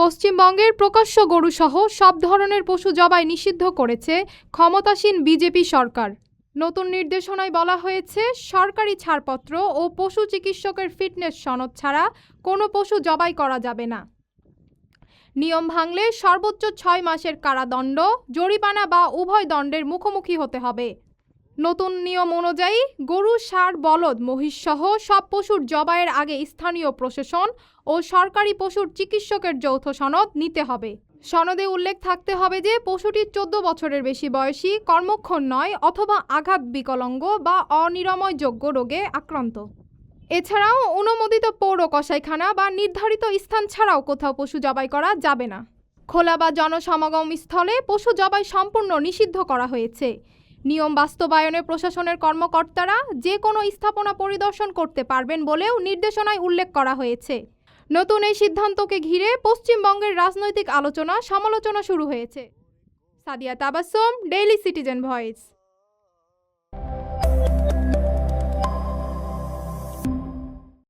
পশ্চিমবঙ্গের প্রকাশ্য গরুসহ সব ধরনের পশু জবাই নিষিদ্ধ করেছে ক্ষমতাসীন বিজেপি সরকার। নতুন নির্দেশনায় বলা হয়েছে, সরকারি ছাড়পত্র ও পশু চিকিৎসকের ফিটনেস সনদ ছাড়া কোনো পশু জবাই করা যাবে না। নিয়ম ভাঙলে সর্বোচ্চ 6 মাসের কারাদণ্ড, জরিমানা বা উভয় দণ্ডের মুখোমুখি হতে হবে। নতুন নিয়ম অনুযায়ী গরু, ষাঁড়, বলদ, মহিষসহ সব পশুর জবাইয়ের আগে স্থানীয় প্রশাসন ও সরকারি পশুর চিকিৎসকের যৌথ সনদ নিতে হবে। সনদে উল্লেখ থাকতে হবে যে পশুটি 14 বছরের বেশি বয়সী, কর্মক্ষম নয় অথবা আঘাত, বিকলাঙ্গ বা অনিরাময়যোগ্য রোগে আক্রান্ত। এছাড়াও অনুমোদিত পৌর কসাইখানা বা নির্ধারিত স্থান ছাড়াও কোথাও পশু জবাই করা যাবে না। খোলা বা জনসমাগম স্থলে পশু জবাই সম্পূর্ণ নিষিদ্ধ করা হয়েছে। নিয়ম বাস্তবায়নে প্রশাসনের কর্মকর্তারা যে কোনো স্থাপনা পরিদর্শন করতে পারবেন বলেও নির্দেশনায় উল্লেখ করা হয়েছে। নতুন এই সিদ্ধান্তকে ঘিরে পশ্চিমবঙ্গের রাজনৈতিক আলোচনা সমালোচনা শুরু হয়েছে। Sadia Tabassum, daily citizen voice.